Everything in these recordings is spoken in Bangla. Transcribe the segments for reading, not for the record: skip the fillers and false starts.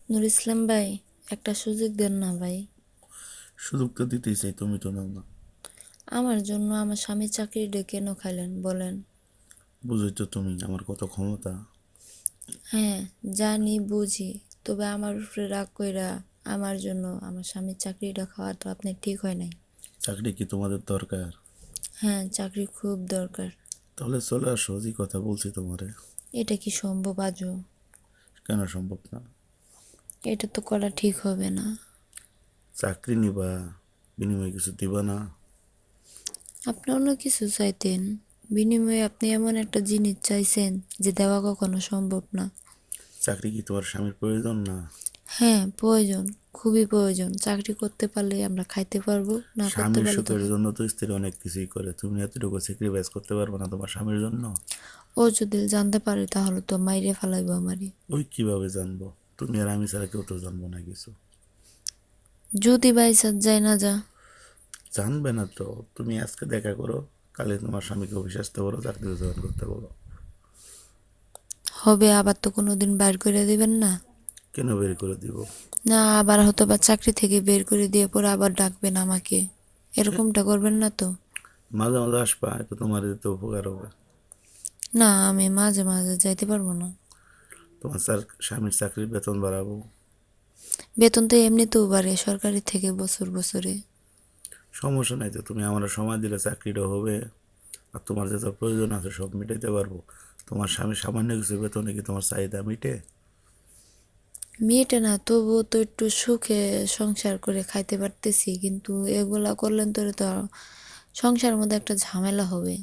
নুর ইসলাম ভাই, একটা সুযোগ দেন না ভাই। সুযোগ তো দিতেই চাই, তুমি তো নাও না। আমার জন্য আমার স্বামীর চাকরিটা কেন খাইলেন বলেন? বুঝোই তো তুমি আমার কত ক্ষমতা। হ্যাঁ, জানি বুঝি। তবে আমার উপরে রাগ কইরা আমার জন্য আমার স্বামীর চাকরিটা খাওয়া তো আপনার ঠিক হয় নাই। চাকরি কি তোমাদের দরকার? হ্যাঁ, চাকরি খুব দরকার। তাহলে চলে আসো, যে কথা বলছি তোমারে। এটা কি সম্ভব আজও? কেন সম্ভব না? এটা তো করা ঠিক হবে না। চাকরি নিবা, বিনিময়ে কিছু দিবা না? আপনি অন্য কিছু চাইতেন, বিনিময়ে আপনি এমন একটা জিনিস চাইছেন যে দেওয়া কখনো সম্ভব না। চাকরি কি তোমার স্বামীর প্রয়োজন না? হ্যাঁ, প্রয়োজন। খুবই প্রয়োজন। চাকরি করতে পারলে আমরা খাইতে পারবো, না করতে স্বামীর পারলে তো সুখের জন্য তো স্ত্রী অনেক কিছুই করে, তুমি এতটুকু স্যাক্রিফাইস করতে পারবে না তোমার স্বামীর জন্য? ও যদি জানতে পারে তাহলে তো মাইরে ফেলাইবো আমারে। ওই কিভাবে জানবো? তুমি আর আমি ছাড়া কেউ তো জানবো না কিছু। যদি বাইচান্স যায় না যা, জানবে না তো। তুমি আজকে দেখা করো, কালে তোমার স্বামীকে অফিসে আসতে বলো, চাকরিতে জয়েন করতে বলো। হবে আবার তো কোনোদিন বাইর করে দিবেন না। কেন বের করে দিব? না, আবার হয়তো বা চাকরি থেকে বের করে দিয়ে পরে আবার ডাকবেন আমাকে। এরকমটা করবেন না তো? মাঝে মাঝে আসবা, এটা তোমার এতে উপকার হবে। না, আমি মাঝে মাঝে যাইতে পারবো না। তোমার স্বামীর চাকরির বেতন বাড়াবো। বেতন তো এমনিতেও বাড়ে সরকারি থেকে বছর বছরে। সমস্যা নাই তো, তুমি আমার সময় দিলে চাকরিটা হবে। আর তোমার যেটা প্রয়োজন আছে সব মিটাইতে পারবো। তোমার স্বামী সামান্য কিছু বেতনে কি তোমার চাহিদা মিটে? মেয়েটা না, তবুও তো একটু সুখে সংসার করে খাইতে পারতেছি, কিন্তু এগুলা করলেন তো সংসারের মধ্যে একটা ঝামেলা হবে।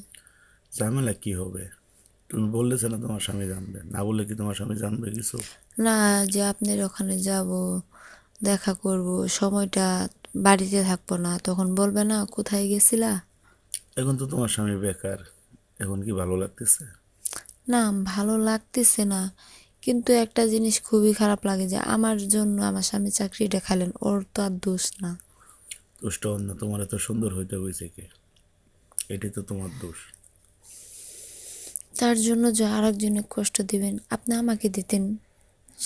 ঝামেলা কি হবে? তুমি বললেছে না তোমার স্বামী জানবে, না বললে কি তোমার স্বামী জানবে কিছু? না, যে আপনার ওখানে যাব, দেখা করব, সময়টা বাড়িতে থাকবো না, তখন বলবে না কোথায় গেছিলা? এখন তো তোমার স্বামী বেকার, এখন কি ভালো লাগতেছে? না, ভালো লাগতেছে না। কিন্তু একটা জিনিস খুবই খারাপ লাগে যে আমার জন্য আমার স্বামী চাকরিটা খাইলেন, ওর তো আর দোষ না। দুষ্ট অন্য তোমার এত সুন্দর হইতে হয়েছে কে? এটাই তো তোমার দোষ। তার জন্য যে আর একজনে কষ্ট দিবেন, আপনি আমাকে দিতেন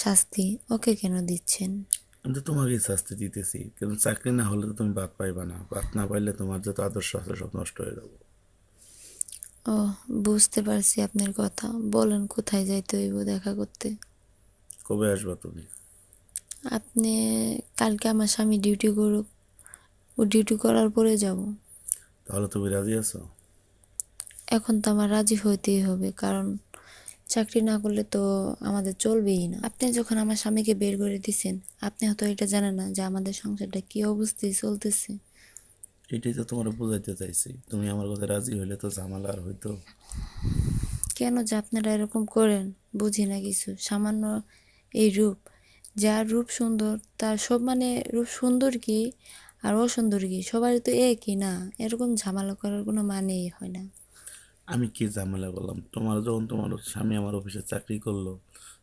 শাস্তি, ওকে কেন দিচ্ছেন? আমি তো তোমাকেই শাস্তি দিতেছি, কিন্তু চাকরি না হলে তো তুমি ভাত পাইবা না, ভাত না পাইলে তোমার যত আদর্শ আছে সব নষ্ট হয়ে যাবে। ও, বুঝতে পারছি আপনার কথা। বলেন কোথায় যাইতে হইব দেখা করতে? কবে আসবা তুমি? আপনি কালকে আমার স্বামী ডিউটি করুক, ও ডিউটি করার পরে যাব। তাহলে তুমি রাজি আছো? এখন তো আমার রাজি হইতেই হবে, কারণ চাকরি না করলে তো আমাদের চলবেই না। আপনি যখন আমার স্বামীকে বের করে দিছেন, আপনি হয়তো এটা জানেন না যে আমাদের সংসারটা কি অবস্থায় চলতেছে। এটাই তো তোমার বোঝাইতে চাইছি, তুমি আমার কথা রাজি হইলে তো ঝামেলা আর হইতো। কেন যে আপনারা এরকম করেন, বুঝি না কিছু। সামান্য এই রূপ, যার রূপ সুন্দর তার সব, মানে রূপ সুন্দর কি আর অসুন্দর কি সবারই তো একই না। এরকম ঝামেলা করার কোনো মানেই হয় না। আমি কি ঝামেলা করলাম? তোমার যখন তোমার স্বামী আমার অফিসে চাকরি করলো,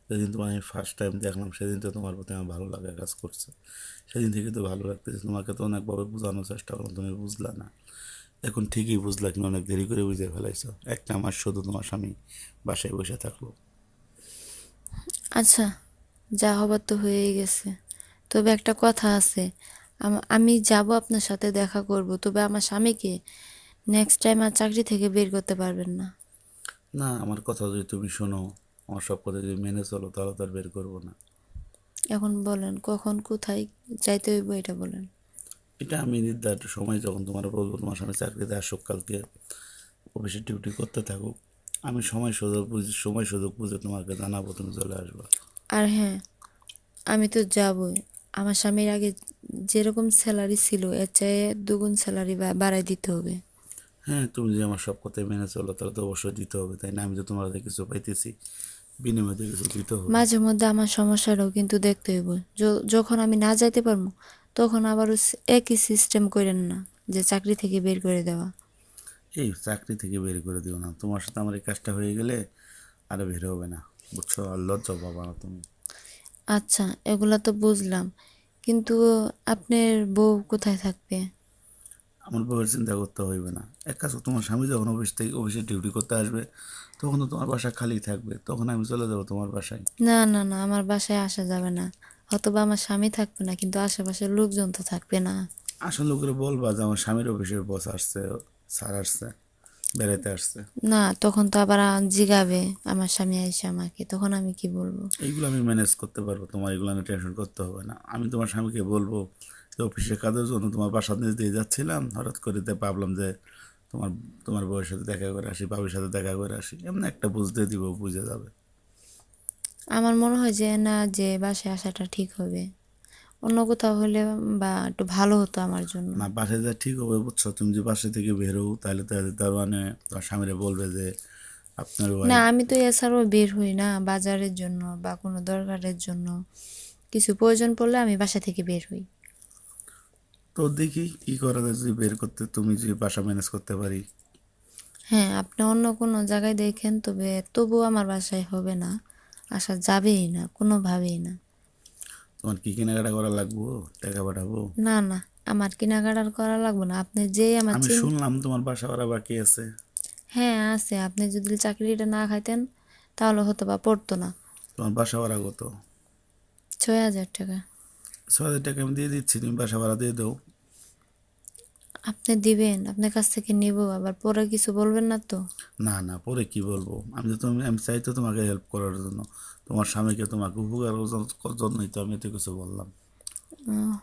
সেদিন তোমার আমি ফার্স্ট টাইম দেখলাম, সেদিন তো তোমার প্রতি আমার ভালো লাগা কাজ করছে। সেদিন থেকে তো ভালো লাগতেছে, তোমাকে তো অনেকভাবে বোঝানোর চেষ্টা করলাম, তুমি বুঝলা না। এখন ঠিকই বুঝলা, কিন্তু অনেক দেরি করে বুঝে ফেলাইছো। একটা মাস শুধু তোমার স্বামী বাসায় বসে থাকলো। আচ্ছা, যা হবার তো হয়েই গেছে। তবে একটা কথা আছে, আমি যাব আপনার সাথে দেখা করব, তবে আমার স্বামীকে নেক্সট টাইম আর চাকরি থেকে বের করতে পারবেন না। না, আমার কথা যদি তুমি শোনো, আমার সব কথা যদি মেনে চলো, তাহলে তো আর বের করবো না। এখন বলেন কখন কোথায় যাইতে হইব এটা বলেন। এটা আমি নির্ধারিত সময় যখন তোমার বলবো তোমার স্বামী চাকরিতে আসুক কালকে, অফিসে ডিউটি করতে থাকুক, আমি সময় সুযোগ বুঝে তোমাকে জানাবো, তুমি চলে আসবা। আর হ্যাঁ, আমি তো যাবই। আমার স্বামীর আগে যেরকম স্যালারি ছিল এর চেয়ে দ্বিগুণ স্যালারি বাড়াই দিতে হবে। হ্যাঁ, তুমি যে আমার সব কথাই মেনে চলো, তাহলে তো অবশ্যই দিতে হবে, তাই না? আমি তো তোমার হাতে কিছু পাইতেছি, বিনিময়ে তো কিছু দিতে হবে। মাঝে মধ্যে আমার সমস্যাটাও কিন্তু দেখতে হইব। যখন আমি না যাইতে পারবো, তখন আবারও একই সিস্টেম করেন না যে চাকরি থেকে বের করে দেওয়া। এই চাকরি থেকে বের করে দিও না, তোমার সাথে আমার এই কাজটা হয়ে গেলে আর বের হবে না, বুঝছো? আর লজ্জা পাবা না তুমি। আচ্ছা, এগুলা তো বুঝলাম, কিন্তু আপনার বউ কোথায় থাকবে? আমার বউয়ের চিন্তা করতে হইবে না। এক কাজ করো, তোমার স্বামী যখন অফিসে ডিউটি করতে আসবে, তখন তো তোমার বাসা খালি থাকবে, তখন আমি চলে যাবো তোমার বাসায়। না না না, আমার বাসায় আসা যাবে না। হয়তোবা আমার স্বামী থাকবে না, কিন্তু আশেপাশের লোকজন তো থাকবে না। আসল লোকের বলবা যে আমার স্বামীর অফিসের বস আসছে, স্যার আসছে, বেড়াইতে আসছে। না, তখন তো আবার জিগাবে আমার স্বামী আইসে আমাকে, তখন আমি কি বলবো? এইগুলো আমি ম্যানেজ করতে পারবো, তোমার এগুলো নিয়ে টেনশন করতে হবে না। আমি তোমার স্বামীকে বলবো যে অফিসের কাজের জন্য তোমার বাসার নিচ দিয়ে যাচ্ছিলাম, হঠাৎ করে ভাবলাম যে তোমার তোমার বউয়ের সাথে দেখা করে আসি, বাবির সাথে দেখা করে আসি, এমনি একটা বুঝতে দিব, বুঝে যাবে। আমার মনে হয় যে না, যে বাসায় আসাটা ঠিক হবে। অন্য কোথাও হলে বা একটু ভালো হতো আমার জন্য। না, বাসায় যা ঠিক হবে বুঝছো, তুমি যে বাসা থেকে বেরো তাহলে তো তার মানে তোমার স্বামীরা বলবে যে আপনার না, ওয়াইফ। আমি তো এছাড়াও বের হই না বাজারের জন্য বা কোনো দরকারের জন্য। কিছু প্রয়োজন পড়লে আমি বাসা থেকে বের হই। তো দেখি কি করা যায়, যদি বের করতে, তুমি যদি বাসা ম্যানেজ করতে পারি। হ্যাঁ, আপনি অন্য কোনো জায়গায় দেখেন, তবুও আমার বাসায় হবে না, আসা যাবেই না কোনোভাবেই না। তোমার কি কেনাকাটা করা লাগবো, টাকা পাঠাবো? না, না, আমার কেনাকাটার করা লাগবে না, আপনি যেই আমার আমি শুনলাম তোমার বাসা ভাড়া বাকি আছে। হ্যাঁ আছে, আপনি যদি চাকরিটা না খাইতেন তাহলে হয়তো বা পড়তো না। তোমার বাসা ভাড়া কত? 6,000 টাকা। 6,000 টাকা আমি দিয়ে দিচ্ছি, তুমি বাসা ভাড়া দিয়ে দাও। আপনি দিবেন, আপনার কাছ থেকে নিব, আবার পরে কিছু বলবেন না তো? না না, পরে কি বলবো, আমি চাই তো তোমাকে হেল্প করার জন্য, তোমার স্বামীকে তোমাকে উপকার করার জন্যই তো আমি এত কিছু বললাম। উম,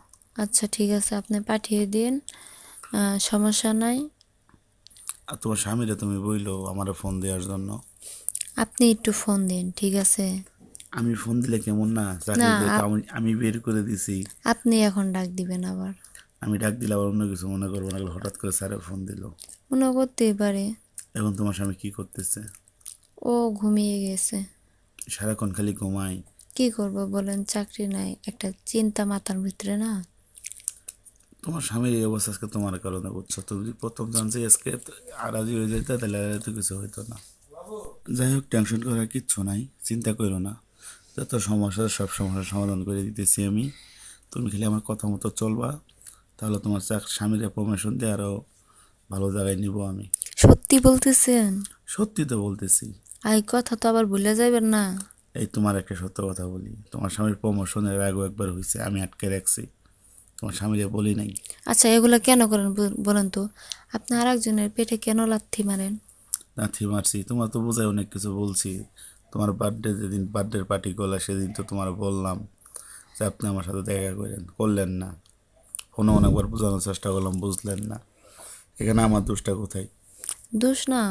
আচ্ছা ঠিক আছে, আপনি পাঠিয়ে দিন, সমস্যা নাই। আর তোমার স্বামীরে তুমি বইলো আমার ফোন দেওয়ার জন্য। আপনি একটু ফোন দিন, ঠিক আছে? আমি ফোন দিলে কেমন না, না, চাকরি থেকে তো আমি বের করে দিছি। আপনি এখন ডাক দিবেন আবার? আমি ডাক দিলে আবার অন্য কিছু মনে করবো না, হঠাৎ করে স্যারে ফোন দিল। মনে করতেই পারে। এখন তোমার স্বামী কি করতেছে? ও ঘুমিয়ে গেছে। সারাক্ষণ খালি ঘুমাই। কি করব বলেন, চাকরি নাই, একটা চিন্তা মাথার ভিতরে না। তোমার স্বামীর এই অবস্থা আজকে তোমার কারণে, বুঝছো? তুমি যদি প্রথম জানছি আজকে আড়াজি হয়ে যেত তাহলে আর এত কিছু হইতো না। যাই হোক, টেনশন করার কিচ্ছু নাই, চিন্তা করো না। যত সমস্যা সব সমস্যার সমাধান করে দিতেছি আমি। তুমি খালি আমার কথা মতো চলবা, তাহলে তোমার স্বামীর প্রমোশন দিয়ে আরও ভালো জায়গায় নিব আমি। সত্যি বলতেছেন? সত্যি তো বলতেছি। এই কথা তো আবার ভুলে যাবেন না। এই তোমার একটা সত্য কথা বলি, তোমার স্বামীর প্রমোশনের আগেও একবার হয়েছে, আমি আটকে রাখছি, তোমার স্বামীরে বলি নাই। আচ্ছা, এগুলো কেন করেন বলেন তো? আপনি আর একজনের পেটে কেন লাথি মারেন? লাথি মারছি তোমার তো বোঝায় অনেক কিছু বলছি। তোমার বার্থডে যেদিন বার্থডের পার্টি করলা সেদিন তো তোমার বললাম যে আপনি আমার সাথে দেখা করেন, করলেন না। ফোনে অনেকবার বোঝানোর চেষ্টা করলাম, বুঝলেন না। এখানে আমার দোষটা কোথায়? দোষ না,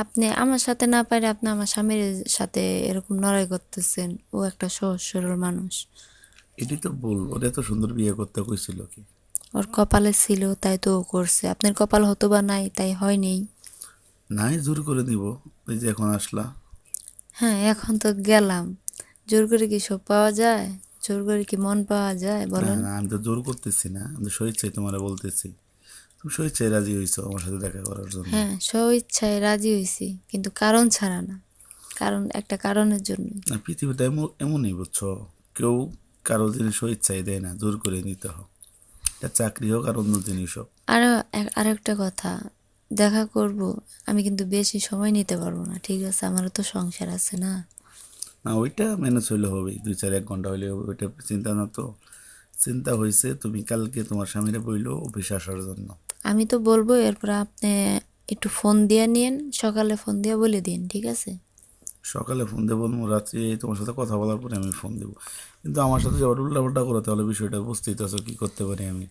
আপনি আমার সাথে না পারে আপনি আমার স্বামীর সাথে এরকম লড়াই করতেছেন। ও একটা সহজ সরল মানুষ। এটি তো ভুল, ওটা তো সুন্দর বিয়ে করতে কইছিল কি? ওর কপালে ছিল তাই তো ও করছে, আপনার কপাল হতো বা নাই তাই হয়নি। নাই, জোর করে দিব। এই যে এখন আসলা। হ্যাঁ, এখন তো গেলাম, জোর করে কি সব পাওয়া যায়? জোর করে কি মন পাওয়া যায় না বলেন? না, আমি তো জোর করতেছি না, আমি তো স্বেচ্ছায় তোমার বলতেছি। তুমি স্বেচ্ছায় রাজি হয়েছো আমার সাথে দেখা করার জন্য। হ্যাঁ, স্ব ইচ্ছায় রাজি হয়েছি, কিন্তু কারণ ছাড়া না, কারণ একটা কারণের জন্য। না, পৃথিবীটা এমনই, বুঝছো? কেউ কারো জিনিস স্বেচ্ছায় দেয় না, জোর করে নিতে হোক। এটা চাকরি হোক আর অন্য জিনিস হোক। আর একটা কথা, দেখা করব, আমি কিন্তু বেশি সময় নিতে পারবো না, ঠিক আছে? আমারও তো সংসার আছে না। না, ওইটা ম্যানেজ হইলে হবেই, 2-4 1 ঘন্টা হইলে হবে, ওইটা চিন্তা না তো। চিন্তা হয়েছে তুমি কালকে তোমার স্বামীরে বইলো অফিসে আসার জন্য। আমি তো বলবো, এরপর আপনি একটু ফোন দিয়ে নিন, সকালে ফোন দিয়ে বলে দিন, ঠিক আছে? সকালে ফোন দিয়ে বলবো, রাত্রে তোমার সাথে কথা বলার পরে আমি ফোন দেবো। কিন্তু আমার সাথে যে উল্টাপাল্টা করো তাহলে বিষয়টা বুঝতেই তো কী করতে পারি আমি।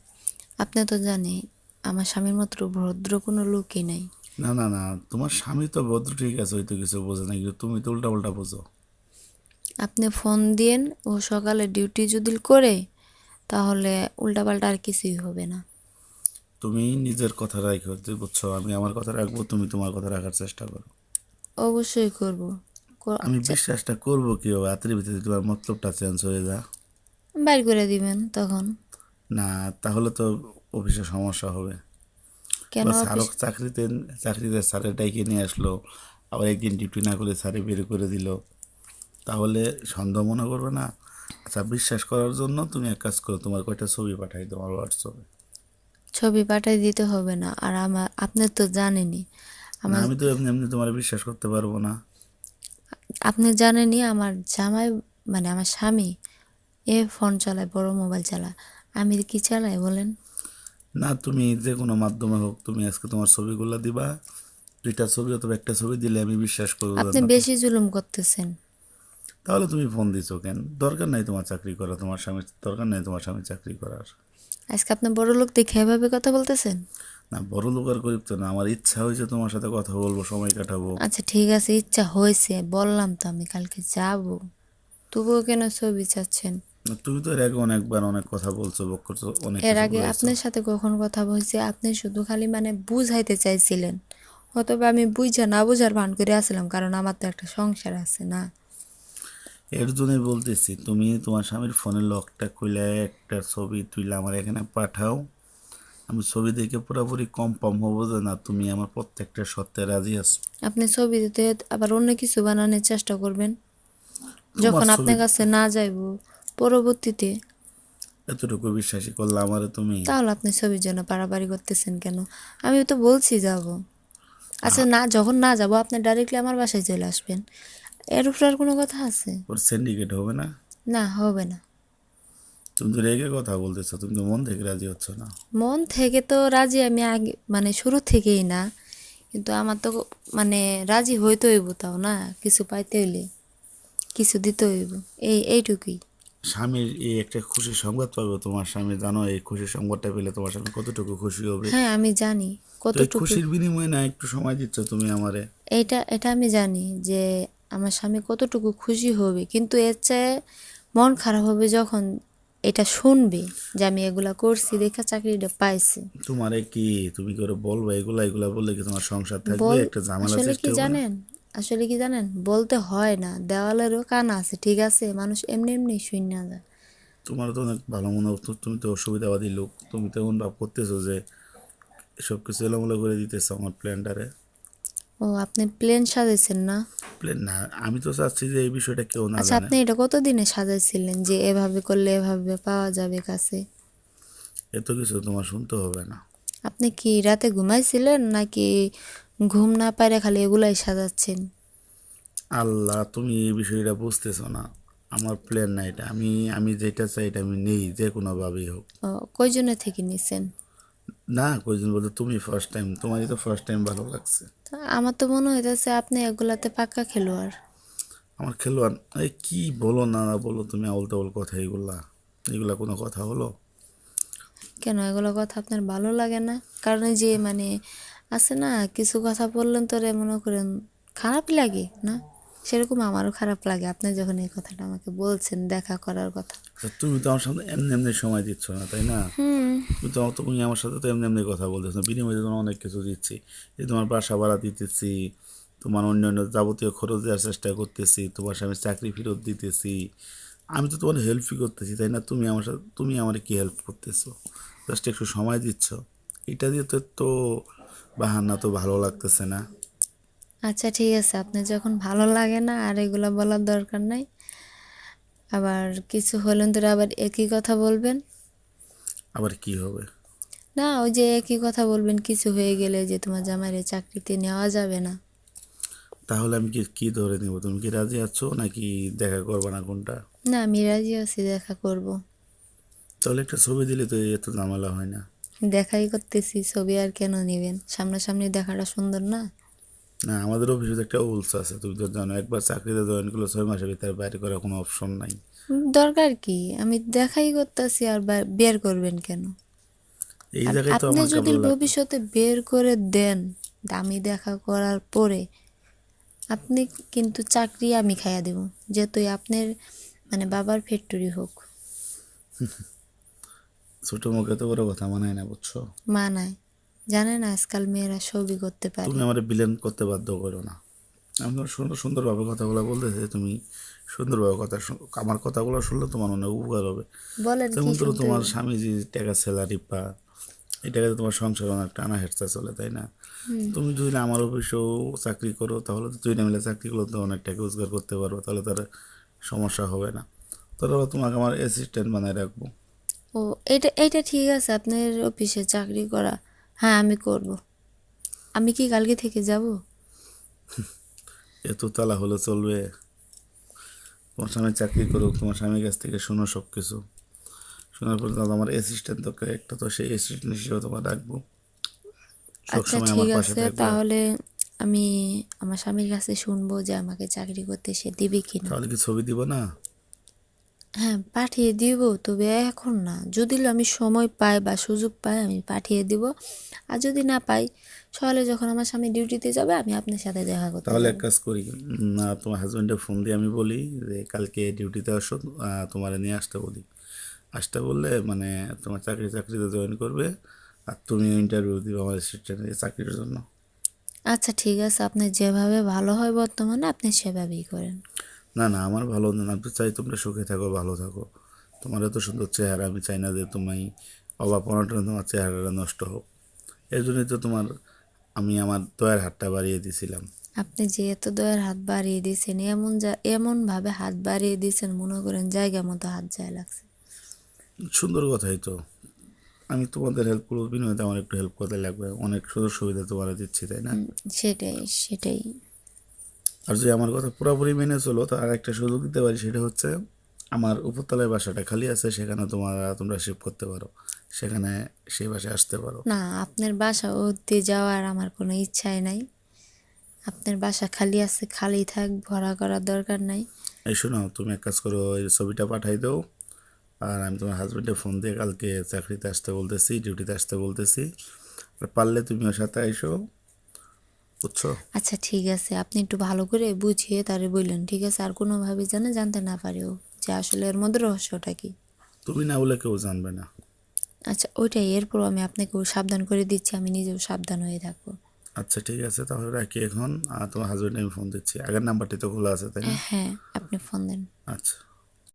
আপনি তো জানেন আমার স্বামীর মতো ভদ্র কোনো লোকই নাই। না না না, তোমার স্বামী তো ভদ্র, ঠিক আছে, হয়তো কিছু বোঝে না, কিন্তু তুমি তো উল্টাপাল্টা বোঝো। আপনি ফোন দিন, ও সকালে ডিউটি যদি করে তাহলে উল্টাপাল্টা আর কিছুই হবে না। তুমি নিজের কথা রাখো, যে বুঝছো, আমি আমার কথা রাখবো, তুমি তোমার কথা রাখার চেষ্টা করো। অবশ্যই করব। আমি বিশ্বাসটা করবো কীভাবে? রাত্রির ভিতরে তোমার মতলবটা চেঞ্জ হয়ে যা। বাইর করে দিবেন তখন। না, তাহলে তো অফিসে সমস্যা হবে। কেন বা অফিস? স্যারও চাকরিতে স্যারের ডাইকে নিয়ে আসলো, আবার একদিন ডিউটি না করলে স্যারে বের করে দিল, তাহলে সন্দেহ মনে করবে না? আচ্ছা, বিশ্বাস করার জন্য তুমি এক কাজ করো, তোমার কয়টা ছবি পাঠাই তোমার হোয়াটসঅ্যাপে। ছবি পাঠিয়ে দিতে হবে না, আর আপনি তো জানেনই না, আমার আমি তো এমনি এমনি তোমার বিশ্বাস করতে পারবো না। আপনি জানেনই আমার জামাই, মানে আমার স্বামী এ ফোন চালায়, বড় মোবাইল চালায়, আমি কি চালাই বলেন? না, তুমি যে কোনো মাধ্যমে হোক, তুমি আজকে তোমার ছবিগুলো দিবা। দুইটা ছবি অথবা একটা ছবি দিলে আমি বিশ্বাস করবো যে আপনি না বেশি জুলুম করতেছেন। তাহলে তুমি ফোন দিছো কেন? দরকার নাই তোমার চাকরি করা, তোমার স্বামীর দরকার নাই তোমার স্বামী চাকরি করার। আজকে আপনি বড় লোক দেখে এভাবে কথা বলতেছেন? না, বড় লোক আর গরিব তো না, আমার ইচ্ছা হয়েছে তোমার সাথে কথা বলবো, সময় কাটাবো। আচ্ছা ঠিক আছে, ইচ্ছা হয়েছে, বললাম তো আমি কালকে যাব, তবুও কেন ছবি চাচ্ছেন? না, তুমি তো এর আগে অনেকবার অনেক কথা বলছো, বক করছো, অনেক এর কিছু আগে করেছো। আপনার সাথে কখন কথা বলছি? আপনি শুধু খালি মানে বুঝাইতে চাইছিলেন, অথবা আমি বুঝা না বুঝার ভান করে আসলাম, কারণ আমার তো একটা সংসার আছে না। এর জন্যই বলতেছি, তুমি তোমার স্বামীর ফোনের লকটা খুলে একটা ছবি তুইলে আমার এখানে পাঠাও। আমি ছবি দেখে পুরোপুরি কনফার্ম হবো যে না, তুমি আমার প্রত্যেকটা সত্যে রাজি আছো। আপনি ছবি দিতে আবার অন্য কিছু বানানোর চেষ্টা করবেন, তোমার যখন ছবি আপনার কাছে না যাইব পরবর্তীতে। এতটুকু বিশ্বাসী করলে আমারে তুমি। তাহলে আপনি ছবির জন্য পারাপারি করতেছেন কেন? আমি তো বলছি যাব। আচ্ছা না, যখন না যাব আপনি ডাইরেক্টলি আমার বাসায় চলে আসবেন, এর উপর আর কোনো কথা আছে? ওর সিন্ডিকেট হবে না? না, হবে না। তুমি তো রেগে কথা বলতেছো, তুমি তো মন থেকে রাজি হচ্ছ না। মন থেকে তো রাজি আমি আগে মানে শুরু থেকেই না, কিন্তু আমার তো মানে রাজি হইতে হইব, তাও না কিছু পাইতে হইলে কিছু দিতে হইব, এইটুকুই। স্বামীর এই একটা খুশির সংবাদ পাবে, তোমার স্বামী জানো এই খুশির সংবাদটা পেলে তোমার স্বামী কতটুকু খুশি হবে। হ্যাঁ আমি জানি তো এই কতটুকু। খুশির বিনিময়ে না একটু সময় দিচ্ছ তুমি আমারে। এটা এটা আমি জানি যে আমার স্বামী কতটুকু খুশি হবে, কিন্তু এর চেয়ে মন খারাপ হবে যখন এটা শুনবে যে আমি এগুলা করছি দেখা চাকরিটা পাইছি। তোমারে কি, তুমি কি করে বলবো এগুলা? এগুলা বললে কি তোমার সংসার থাকবে? বল, একটা ঝামেলা আসলে সৃষ্টি কি হবে না? জানেন, আসলে কি জানেন, বলতে হয় না, দেওয়ালেরও কান আছে, ঠিক আছে, মানুষ এমনি এমনি শুন না যায়। তোমার তো অনেক ভালো মনে হতো, তুমি তো অসুবিধাবাদী লোক, তুমি তো এমন ভাব করতেছো যে সব কিছু এলোমেলো করে দিতেছো আমার প্ল্যানটারে। ও, আপনি প্লেন সাজাইছেন না? প্ল্যান না, আমি তো চাচ্ছি যে এই বিষয়টা কেউ না আচ্ছা জানে। আপনি এটা কতদিনে সাজাইছিলেন যে এভাবে করলে এভাবে পাওয়া যাবে কাছে? এত কিছু তোমার শুনতে হবে না। আপনি কি রাতে ঘুমাইছিলেন নাকি ঘুম না পাইরে খালি এগুলাই সাজাচ্ছেন? আল্লাহ, তুমি এই বিষয়টা বুঝতেছো না। আমার প্ল্যান না এটা, আমি আমি যেটা চাই এটা আমি নেই, যে কোনোভাবেই হোক। ও, কয়জনের থেকে নিছেন? না, কইজন বলতে তুমি ফার্স্ট টাইম, তোমারই তো ফার্স্ট টাইম ভালো লাগছে। তা আমার তো মনে হইতেছে আপনি এগুলাতে পাক্কা খেলোয়াড়। আমার খেলোয়াড় এই কি বলো না না বলো তুমি, আউল তাউল কথা এগুলা, এগুলা কোনো কথা হলো? কেন এগুলো কথা আপনার ভালো লাগে না? কারণ এই যে মানে আছে না, কিছু কথা বললেন তোরে মনে করেন খারাপ লাগে না, সেরকম আমারও খারাপ লাগে আপনি যখন এই কথাটা আমাকে বলছেন দেখা করার কথা। তা তুমি তো আমার সাথে এমনি এমনি সময় দিচ্ছ না, তাই না? তুমি আমার সাথে তো এমনি এমনি কথা বলতেছো না, বিনিময়ে তোমার অনেক কিছু দিচ্ছি। এই তোমার বাসা ভাড়া দিতেছি, তোমার অন্যান্য যাবতীয় খরচ দেওয়ার চেষ্টা করতেছি, তোমার স্বামীর চাকরি ফেরত দিতেছি। আমি তো তোমার হেল্পই করতেছি, তাই না? তুমি আমার সাথে, তুমি আমার কি হেল্প করতেছো? জাস্ট একটু সময় দিচ্ছ, এটা দিয়ে তো তো বাহানা তো ভালো লাগতেছে না। আচ্ছা ঠিক আছে, আপনি যখন ভালো লাগে না আর এগুলা বলার দরকার নাই, আবার কিছু হলেন তোরা আবার একই কথা বলবেন। আবার কি হবে? না, ওই যে একই কথা বলবেন কিছু হয়ে গেলে যে তোমার জামাইরে চাকরিতে নেওয়া যাবে না। তাহলে আমি কি কি ধরে নেব? তুমি কি রাজি আছো নাকি দেখা করবে না কোনটা? না, আমি রাজি আছি, দেখা করব। তাহলে একটা ছবি দিলে তো এত ঝামেলা হয় না। দেখাই করতেছি, ছবি আর কেন নেবেন? সামনাসামনি দেখাটা সুন্দর না? না, আমাদের অফিসে তো একটা রুলস আছে, তুমি তো জানো, একবার চাকরিতে জয়েন করলে 6 মাসের ভিতরে বাইরে করার কোনো অপশন নাই। দরকার কি? আমি দেখাই করতেছি, আর বের করবেন কেন? এই আর জায়গায় তো আপনি আমার যদি ভালো লাগবে। ভবিষ্যতে বের করে দেন আমি দেখা করার পরে, আপনি কিন্তু চাকরি আমি খাইয়া দেব, যেহেতুই আপনার মানে বাবার ফ্যাক্টরি হোক। ছোট মুখে তো বড় কথা মানায় না, বুঝছো? মানায়, জানেন আজকাল মেয়েরা সবই করতে পারে। তুমি আমার বিলেন করতে বাধ্য করো না। আমি তোমার সুন্দর সুন্দরভাবে কথাগুলো বলতেছি, তুমি সুন্দরভাবে আমার কথাগুলো শুনলে তোমার অনেক উপকার হবে। বলেন কি যেমন ধরো শুনতে তোমার হইব? স্বামী যে টাকা স্যালারি পা, এই টাকাতে তোমার সংসার অনেক টানা হেঁচড়া চলে, তাই না? তুমি যদি আমার অফিসেও চাকরি করো তাহলে তো দুইটা মিলে চাকরি করলে তো অনেক টাকা রোজগার করতে পারবো, তাহলে তার সমস্যা হবে না। তাহলে তোমাকে আমার অ্যাসিস্ট্যান্ট বানায় রাখবো। ও, এটা এটা ঠিক আছে, আপনার অফিসে চাকরি করা, হ্যাঁ আমি করব। আমি কি কালকে থেকে যাব? এত তালা হলে চলবে? তোমার স্বামী চাকরি করুক, তোমার স্বামীর কাছ থেকে শোনো সব কিছু। শোনার পর তো আমার অ্যাসিস্ট্যান্ট দরকার একটা, তো সেই অ্যাসিস্ট্যান্ট হিসেবে তোমার রাখবো, আচ্ছা সবসময় ঠিক আমার পাশে আছে, থাকবে। তাহলে আমি আমার স্বামীর কাছে শুনবো যে আমাকে চাকরি করতে সে দিবে কিনা। তাহলে কি ছবি দিব না? হ্যাঁ, পাঠিয়ে দিব, তবে এখন না, যদি আমি সময় পাই বা সুযোগ পাই আমি পাঠিয়ে দিব। আর যদি না পাই, সকালে যখন আমার স্বামী ডিউটিতে যাবে আমি আপনার সাথে দেখা করতে তাহলে যাব। এক কাজ করি, তোমার হাজব্যান্ডের ফোন দিয়ে আমি বলি যে কালকে ডিউটিতে আসো, তোমার নিয়ে আসতে বলি। আসতে বললে মানে তোমার চাকরিতে জয়েন করবে, আর তুমি ইন্টারভিউ দিবে আমার অ্যাসিস্ট্যান্টের চাকরির জন্য। আচ্ছা ঠিক আছে, আপনার যেভাবে ভালো হয় বর্তমানে আপনি সেভাবেই করেন। না না, আমার ভালো না, আমি তো চাই তোমরা সুখে থাকো, ভালো থাকো। তোমার এত সুন্দর চেহারা, আমি চাই না যে তুমি অভাব অনটনে তোমার চেহারাটা নষ্ট হোক। এর জন্যই তো তোমার আমি আমার দয়ার হাতটা বাড়িয়ে দিয়েছিলাম। আপনি যে এত দয়ার হাত বাড়িয়ে দিয়েছেন, এমন ভাবে হাত বাড়িয়ে দিয়েছেন, মনে করেন জায়গা মতো হাত যায় লাগছে। সুন্দর কথাই তো। আমি তোমাদের হেল্প করবো, বিনিময়ে আমার একটু হেল্প করতে লাগবে, অনেক সুযোগ সুবিধা তোমার দিচ্ছি, তাই না? সেটাই সেটাই। আর যদি আমার কথা পুরোপুরি মেনে চলো, তো আর একটা সুযোগ দিতে পারি, সেটা হচ্ছে আমার উপরতলায় বাসাটা খালি আছে, সেখানে তোমরা শিফট করতে পারো, সেখানে সেই বাসায় আসতে পারো। না, আপনার বাসা অব্দি যাওয়ার আমার কোনো ইচ্ছাই নাই। আপনার বাসা খালি আছে, খালি থাক, ভরা করার দরকার নাই। এই শোনো, তুমি এক কাজ করো, এই ছবিটা পাঠাই দাও, আর আমি তোমার হাজব্যান্ডের ফোন দিয়ে কালকে চাকরিতে আসতে বলতেছি, ডিউটিতে আসতে বলতেছি। আর পারলে তুমি ওর সাথে আইসো, বুঝছো? আচ্ছা ঠিক আছে, আপনি একটু ভালো করে বুঝিয়ে তারে বললেন, ঠিক আছে? আর কোনোভাবে যেন জানতে না পারেও যে আসলে এর মধ্যে রহস্যটা কি। তুমি না বলে কেউ জানবে না। আচ্ছা ওইটাই, এরপর আমি আপনাকেও সাবধান করে দিচ্ছি, আমি নিজেও সাবধান হয়ে থাকবো। আচ্ছা ঠিক আছে, তাহলে রাখি এখন। আর তোমার হাজব্যান্ডে আমি ফোন দিচ্ছি, আগের নাম্বারটি তো খোলা আছে, তাই না? হ্যাঁ, আপনি ফোন দেন। আচ্ছা।